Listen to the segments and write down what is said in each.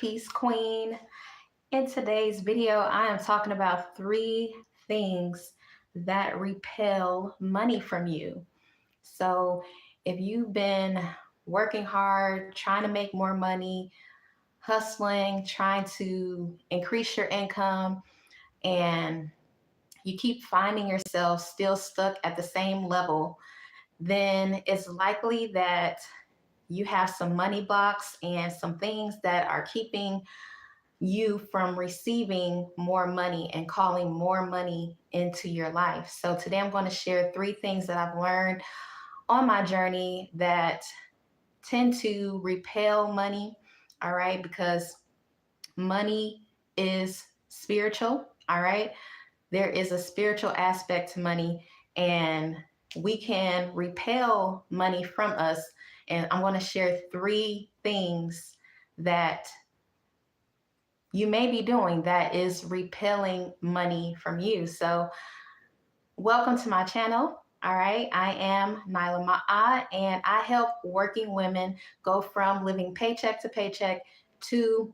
Peace Queen. In today's video, I am talking about 3 things that repel money from you. So if you've been working hard, trying to make more money, hustling, trying to increase your income, and you keep finding yourself still stuck at the same level, then it's likely that you have some money blocks and some things that are keeping you from receiving more money and calling more money into your life. So today I'm going to share 3 things that I've learned on my journey that tend to repel money. All right, because money is spiritual. All right, there is a spiritual aspect to money, and we can repel money from us. And I'm going to share 3 things that you may be doing that is repelling money from you. So welcome to my channel. All right, I am Naila, and I help working women go from living paycheck to paycheck to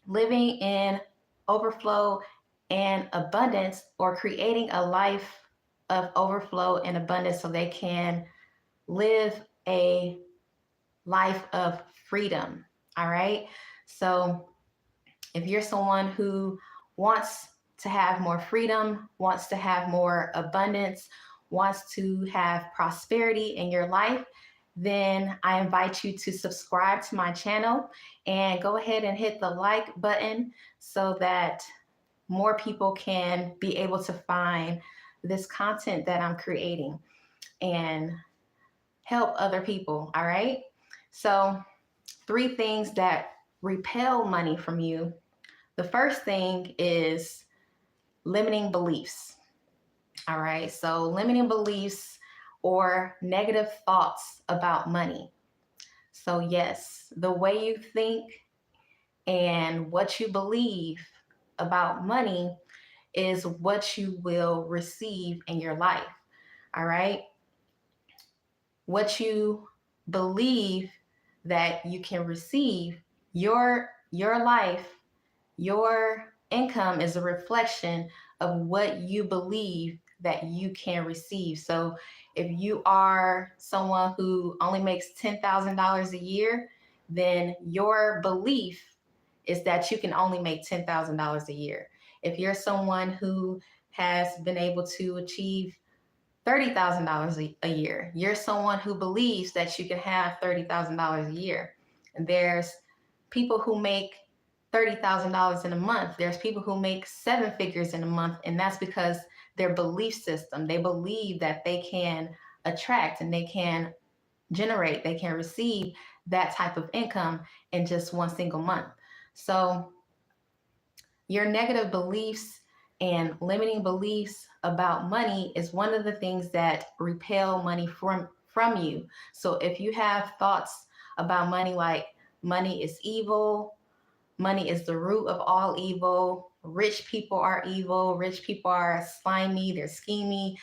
living in overflow and abundance, or creating a life of overflow and abundance so they can live a life of freedom. All right. So if you're someone who wants to have more freedom, wants to have more abundance, wants to have prosperity in your life, then I invite you to subscribe to my channel and go ahead and hit the like button so that more people can be able to find this content that I'm creating and help other people. All right. So 3 things that repel money from you. The first thing is limiting beliefs. All right. So limiting beliefs or negative thoughts about money. So yes, the way you think and what you believe about money is what you will receive in your life. All right. What you believe that you can receive, your life, your income is a reflection of what you believe that you can receive. So if you are someone who only makes $10,000 a year, then your belief is that you can only make $10,000 a year. If you're someone who has been able to achieve $30,000 a year, you're someone who believes that you can have $30,000 a year. And there's people who make $30,000 in a month. There's people who make 7 figures in a month, and that's because their belief system, they believe that they can attract and they can generate, they can receive that type of income in just one single month. So your negative beliefs and limiting beliefs about money is one of the things that repel money from you. So if you have thoughts about money like money is evil, money is the root of all evil, rich people are evil, rich people are slimy, they're schemy.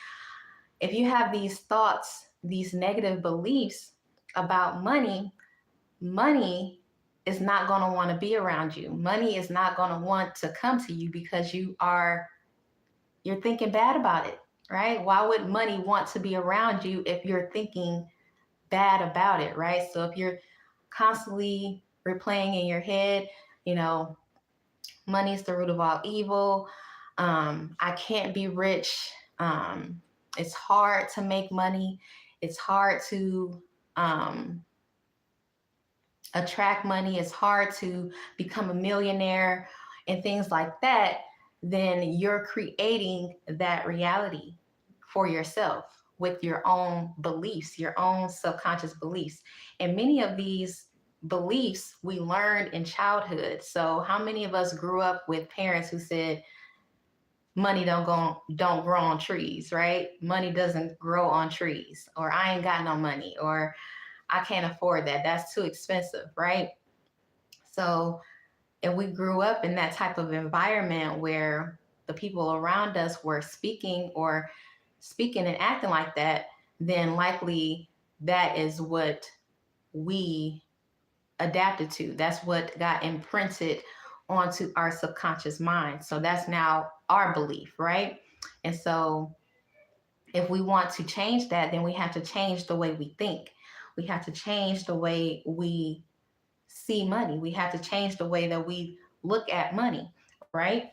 If you have these thoughts, these negative beliefs about money, money is not going to want to be around you. Money is not going to want to come to you because you're thinking bad about it, right? Why would money want to be around you if you're thinking bad about it, right? So if you're constantly replaying in your head, you know, money is the root of all evil. I can't be rich. It's hard to make money. It's hard to attract money. It's hard to become a millionaire and things like that. Then you're creating that reality for yourself with your own beliefs, your own subconscious beliefs. And many of these beliefs we learned in childhood. So how many of us grew up with parents who said money don't grow on trees, right? Money doesn't grow on trees, or I ain't got no money, or I can't afford that. That's too expensive, right? So if we grew up in that type of environment where the people around us were speaking and acting like that, then likely that is what we adapted to. That's what got imprinted onto our subconscious mind. So that's now our belief, right? And so if we want to change that, then we have to change the way we think. We have to change the way we see money. We have to change the way that we look at money, right?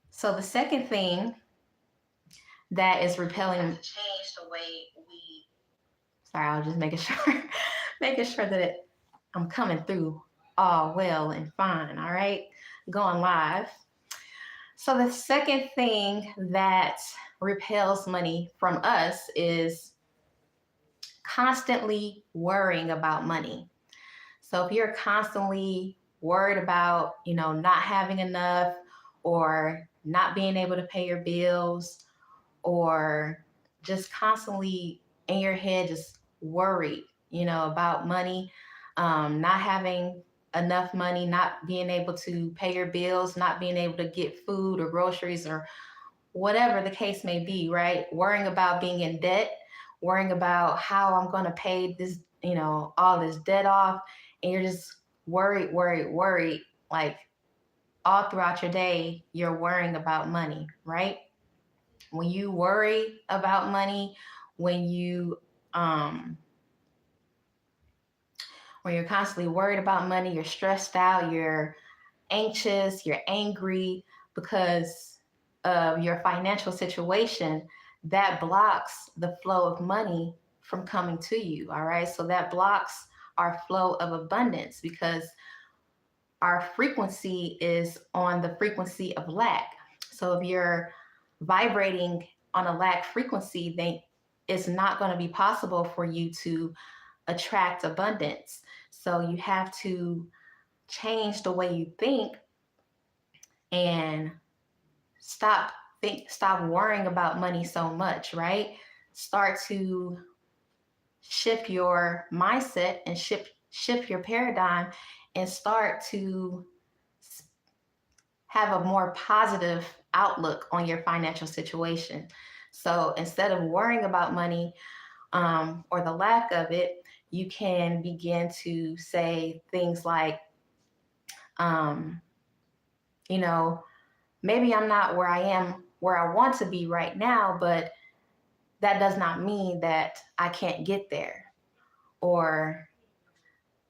So the second thing that is repelling. We have to change the way we. Sorry, I was just making sure, making sure that I'm coming through all well and fine. All right, going live. So the second thing that repels money from us is constantly worrying about money. So if you're constantly worried about, not having enough or not being able to pay your bills or just constantly in your head, just worried, about money, not having enough money, not being able to pay your bills, not being able to get food or groceries or whatever the case may be, right? Worrying about being in debt, worrying about how I'm going to pay this, all this debt off. And you're just worried, worried, worried. Like all throughout your day, you're worrying about money, right? When you worry about money, when you, um, when you're constantly worried about money, you're stressed out, you're anxious, you're angry because of your financial situation, that blocks the flow of money from coming to you. All right. So that blocks our flow of abundance because our frequency is on the frequency of lack. So if you're vibrating on a lack frequency, then it's not going to be possible for you to attract abundance. So you have to change the way you think and stop worrying about money so much, right? Start to shift your mindset and shift your paradigm and start to have a more positive outlook on your financial situation. So instead of worrying about money or the lack of it, you can begin to say things like, um, you know, maybe I'm not where I am, where I want to be right now, but that does not mean that I can't get there. Or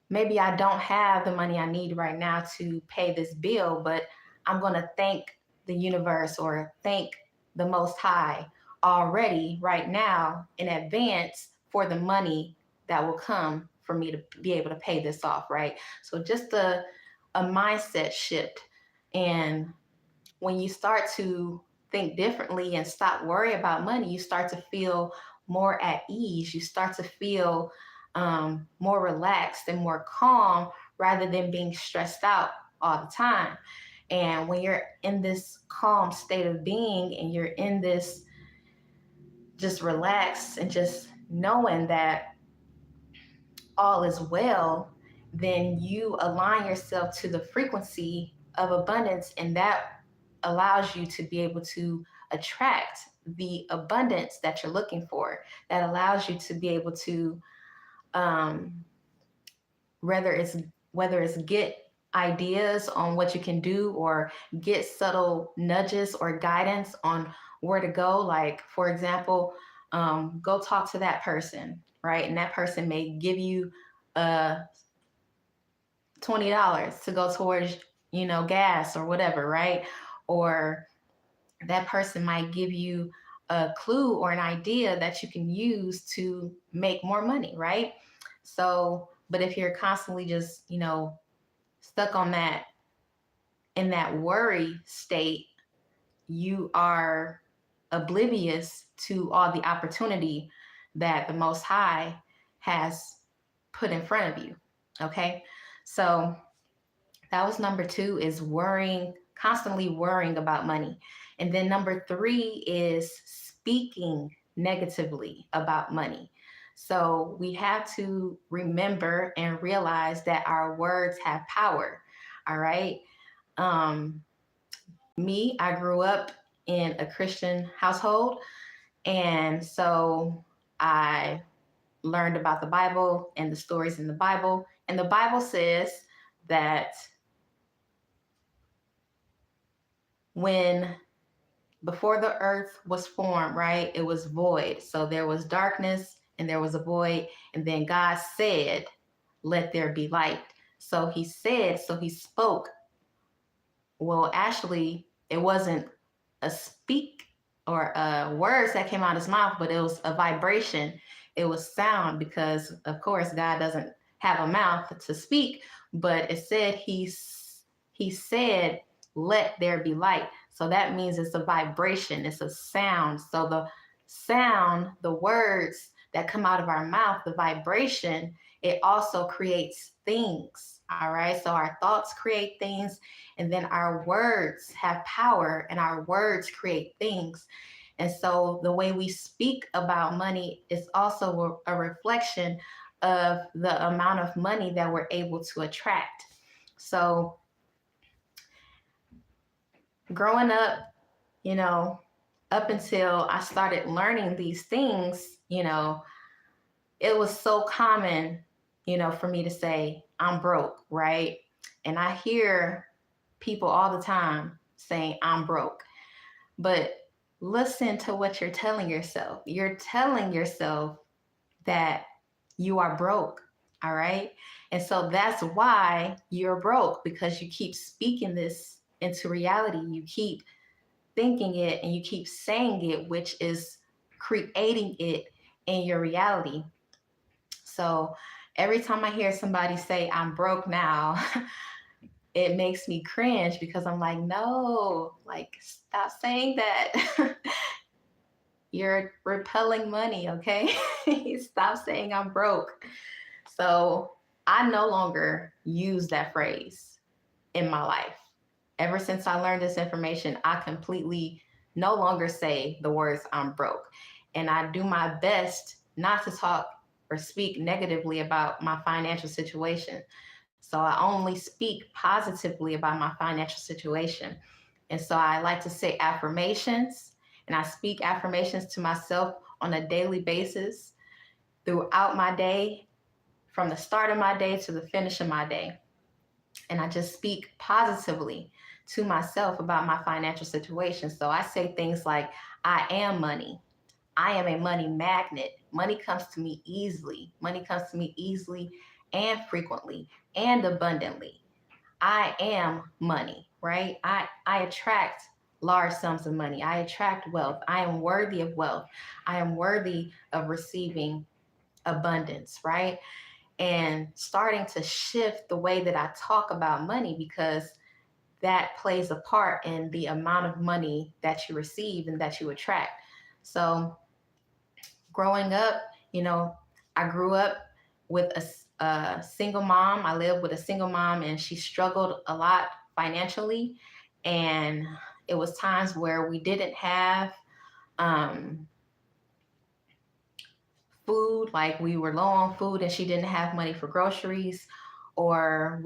maybe I don't have the money I need right now to pay this bill, but I'm going to thank the universe or thank the Most High already right now in advance for the money that will come for me to be able to pay this off, right? So just a mindset shift. And when you start to think differently and stop worry about money, you start to feel more at ease. You start to feel more relaxed and more calm rather than being stressed out all the time. And when you're in this calm state of being and you're in this just relaxed and just knowing that all is well, then you align yourself to the frequency of abundance, and that allows you to be able to attract the abundance that you're looking for. That allows you to be able to, um, whether it's whether it's get ideas on what you can do or get subtle nudges or guidance on where to go. Like for example, go talk to that person, right? And that person may give you $20 to go towards, gas or whatever, right? Or that person might give you a clue or an idea that you can use to make more money, right? So, but if you're constantly just, stuck on that in that worry state, you are oblivious to all the opportunity that the Most High has put in front of you. Okay. So that was number two, is worrying, constantly worrying about money. And then number three is speaking negatively about money. So we have to remember and realize that our words have power. All right. Um, I grew up in a Christian household. And so I learned about the Bible and the stories in the Bible. And the Bible says that when before the earth was formed, right, it was void. So there was darkness and there was a void. And then God said, let there be light. So he said, so he spoke. Well, actually, it wasn't a speak or words that came out of his mouth, but it was a vibration. It was sound because, of course, God doesn't have a mouth to speak, but it said he said, "Let there be light." So that means it's a vibration. It's a sound. So the sound, the words that come out of our mouth, the vibration, it also creates things. All right. So our thoughts create things, and then our words have power, and our words create things. And so the way we speak about money is also a reflection of the amount of money that we're able to attract. So growing up, you know, up until I started learning these things, it was so common, for me to say, I'm broke, right? And I hear people all the time saying, I'm broke. But listen to what you're telling yourself. You're telling yourself that you are broke. All right. And so that's why you're broke, because you keep speaking this into reality. You keep thinking it and you keep saying it, which is creating it in your reality. So every time I hear somebody say, I'm broke now, it makes me cringe because I'm like, no, like, stop saying that. You're repelling money, okay? Stop saying I'm broke. So I no longer use that phrase in my life. Ever since I learned this information, I completely no longer say the words I'm broke. And I do my best not to talk or speak negatively about my financial situation. So I only speak positively about my financial situation. And so I like to say affirmations, and I speak affirmations to myself on a daily basis throughout my day, from the start of my day to the finish of my day. And I just speak positively to myself about my financial situation. So I say things like, I am money. I am a money magnet. Money comes to me easily. Money comes to me easily and frequently and abundantly. I am money, right? I attract large sums of money. I attract wealth. I am worthy of wealth. I am worthy of receiving abundance, right? And starting to shift the way that I talk about money, because that plays a part in the amount of money that you receive and that you attract. So growing up, you know, I grew up with a single mom. I lived with a single mom, and she struggled a lot financially. And it was times where we didn't have um, food, like we were low on food and she didn't have money for groceries, or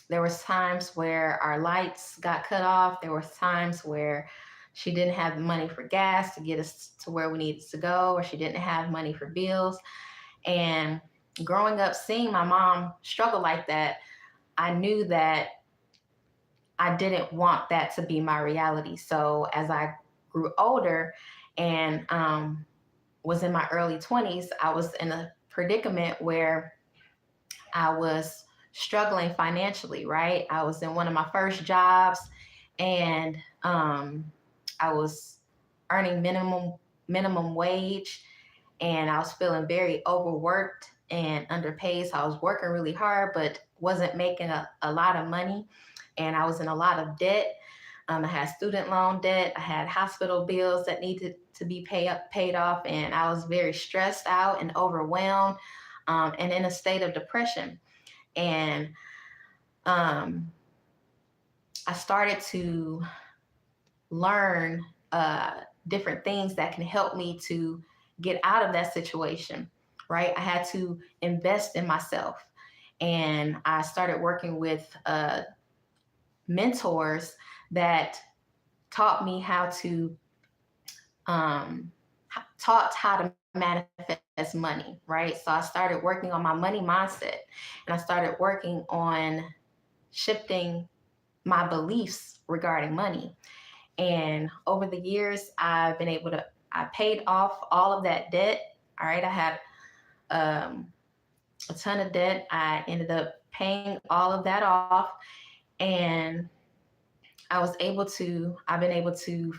there was times where our lights got cut off. There was times where she didn't have money for gas to get us to where we needed to go, or she didn't have money for bills. And growing up, seeing my mom struggle like that, I knew that I didn't want that to be my reality. So as I grew older and was in my early 20s, I was in a predicament where I was struggling financially, right? I was in one of my first jobs, and I was earning minimum wage, and I was feeling very overworked and underpaid. So I was working really hard, but wasn't making a lot of money. And I was in a lot of debt. I had student loan debt. I had hospital bills that needed to be paid off. And I was very stressed out and overwhelmed, and in a state of depression. And um, I started to learn different things that can help me to get out of that situation, right? I had to invest in myself. And I started working with mentors that taught me how to taught how to manifest money, right? So I started working on my money mindset, and I started working on shifting my beliefs regarding money. And over the years, I paid off all of that debt. All right. I had um, a ton of debt. I ended up paying all of that off. And I've been able to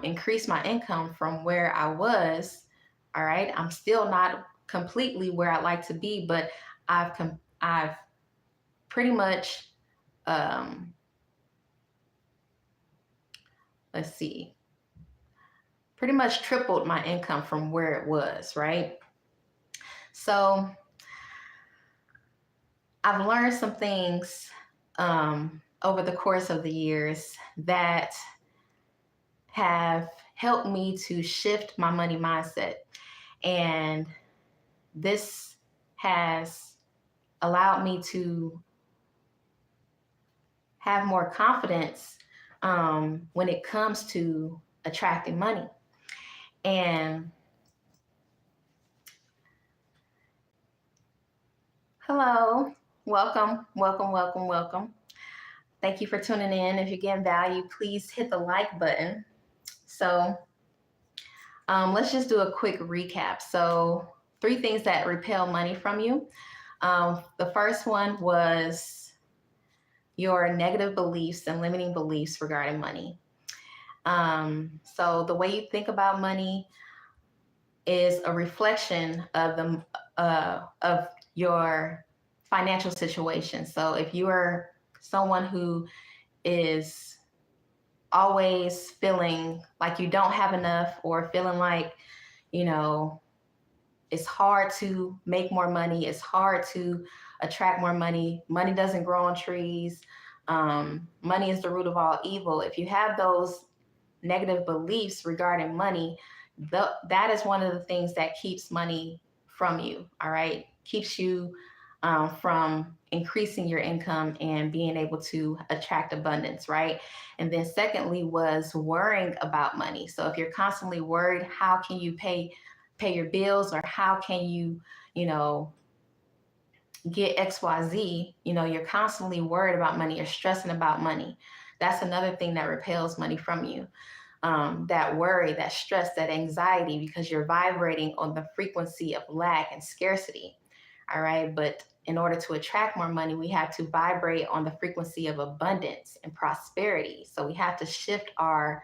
increase my income from where I was. All right. I'm still not completely where I'd like to be, but I've pretty much, um, let's see, pretty much tripled my income from where it was, right? So I've learned some things over the course of the years that have helped me to shift my money mindset. And this has allowed me to have more confidence when it comes to attracting money. And hello, welcome, welcome, welcome, welcome. Thank you for tuning in. If you're getting value, please hit the like button. So let's just do a quick recap. So, three things that repel money from you. The first one was your negative beliefs and limiting beliefs regarding money. So, the way you think about money is a reflection of of your financial situation. So, if you are someone who is always feeling like you don't have enough, or feeling like, you know, it's hard to make more money, it's hard to attract more money, money doesn't grow on trees, money is the root of all evil. If you have those negative beliefs regarding money, that is one of the things that keeps money from you, all right? Keeps you from increasing your income and being able to attract abundance, right? And then secondly was worrying about money. So if you're constantly worried, how can you pay your bills, or how can you, you know, get XYZ, you're constantly worried about money, you're stressing about money. That's another thing that repels money from you. That worry, that stress, that anxiety, because you're vibrating on the frequency of lack and scarcity. All right. But in order to attract more money, we have to vibrate on the frequency of abundance and prosperity. So we have to shift our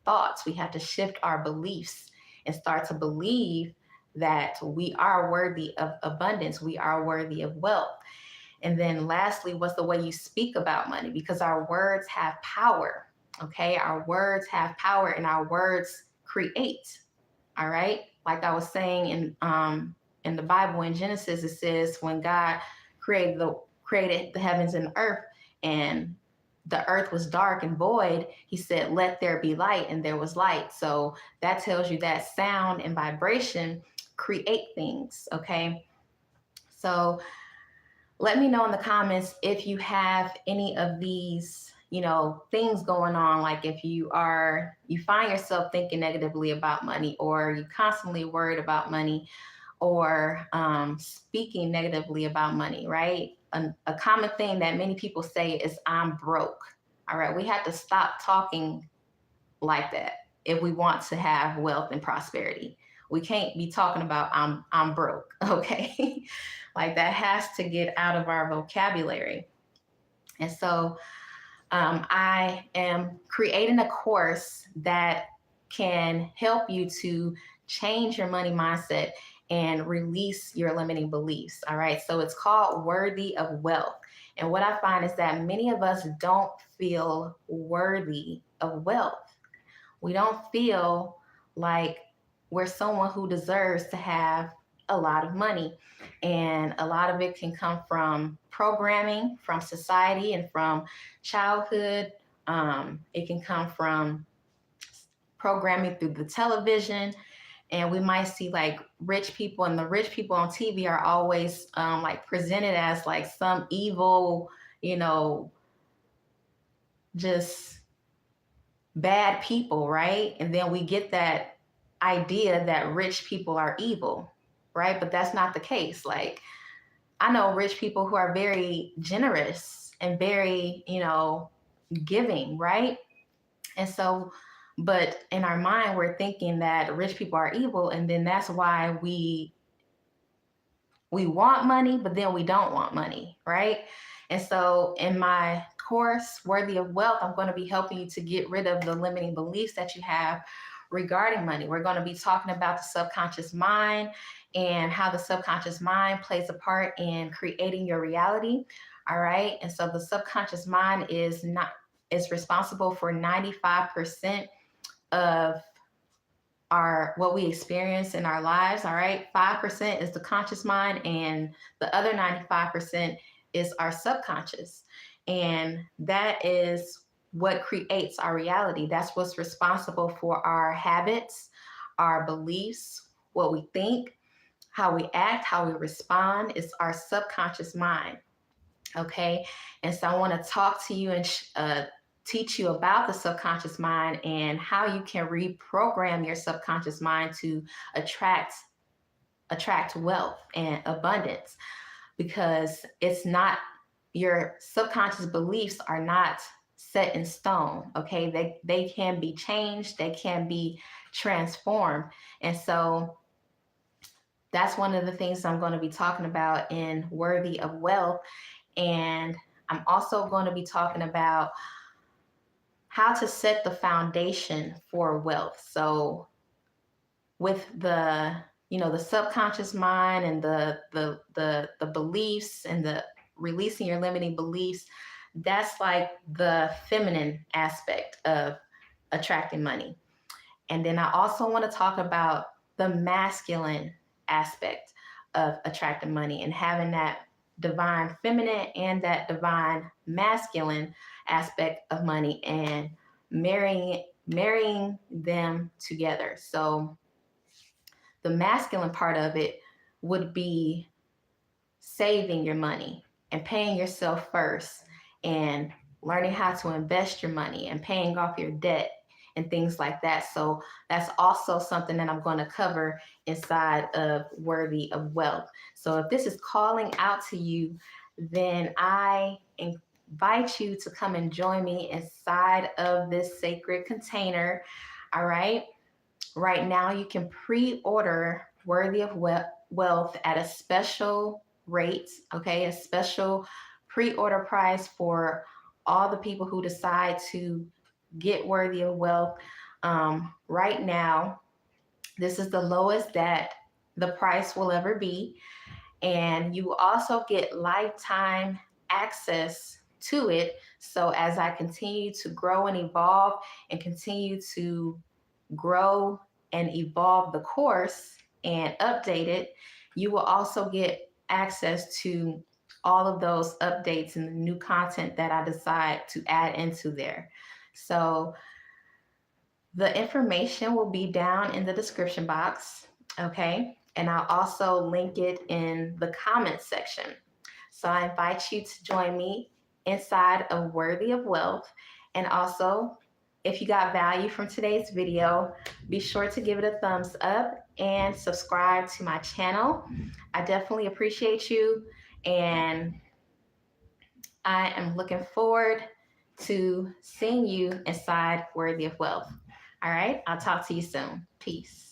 thoughts, we have to shift our beliefs and start to believe that we are worthy of abundance, we are worthy of wealth. And then lastly, what's the way you speak about money? Because our words have power. Okay, our words have power, and our words create. All right, like I was saying in the Bible, in Genesis, it says when God created the heavens and earth, and the earth was dark and void, he said, "Let there be light," and there was light. So that tells you that sound and vibration create things. Okay, so let me know in the comments if you have any of these, things going on. Like if you find yourself thinking negatively about money, or you constantly worried about money, or speaking negatively about money, right? A common thing that many people say is, "I'm broke." All right, we have to stop talking like that if we want to have wealth and prosperity. We can't be talking about I'm broke, okay? Like that has to get out of our vocabulary. And so I am creating a course that can help you to change your money mindset and release your limiting beliefs. All right. So it's called Worthy of Wealth. And what I find is that many of us don't feel worthy of wealth. We don't feel like we're someone who deserves to have a lot of money. And a lot of it can come from programming, from society, and from childhood. It can come from programming through the television. And we might see like rich people, and the rich people on TV are always like presented as like some evil, just bad people, right? And then we get that idea that rich people are evil, right? But that's not the case. Like, I know rich people who are very generous and very, giving, right? And so, but in our mind, we're thinking that rich people are evil, and then that's why we want money, but then we don't want money, right? And so, in my course, Worthy of Wealth, I'm going to be helping you to get rid of the limiting beliefs that you have regarding money. We're going to be talking about the subconscious mind and how the subconscious mind plays a part in creating your reality. All right. And so, the subconscious mind is responsible for 95% of our what we experience in our lives. All right, 5% is the conscious mind, and the other 95% is our subconscious, and that is what creates our reality. That's what's responsible for our habits, our beliefs, what we think, how we act, how we respond. Is our subconscious mind. Okay. And so I want to talk to you and teach you about the subconscious mind and how you can reprogram your subconscious mind to attract wealth and abundance, because it's not, your subconscious beliefs are not set in stone. Okay. They can be changed, they can be transformed. And so that's one of the things I'm going to be talking about in Worthy of Wealth. And I'm also going to be talking about how to set the foundation for wealth. So with the subconscious mind and the beliefs and the releasing your limiting beliefs, that's like the feminine aspect of attracting money. And then I also want to talk about the masculine aspect of attracting money and having that divine feminine and that divine masculine aspect of money, and marrying them together. So the masculine part of it would be saving your money and paying yourself first, and learning how to invest your money and paying off your debt and things like that. So that's also something that I'm going to cover inside of Worthy of Wealth. So if this is calling out to you, then I invite you to come and join me inside of this sacred container. All right. Right now, you can pre-order Worthy of Wealth at a special rate, okay? A special pre-order price for all the people who decide to get Worthy of Wealth. Right now, this is the lowest that the price will ever be. And you will also get lifetime access to it. So as I continue to grow and evolve and continue to grow and evolve the course and update it, you will also get access to all of those updates and the new content that I decide to add into there. So the information will be down in the description box, okay? And I'll also link it in the comments section. So I invite you to join me inside of Worthy of Wealth. And also, if you got value from today's video, be sure to give it a thumbs up and subscribe to my channel. I definitely appreciate you, and I am looking forward to seeing you inside Worthy of Wealth. All right, I'll talk to you soon. Peace.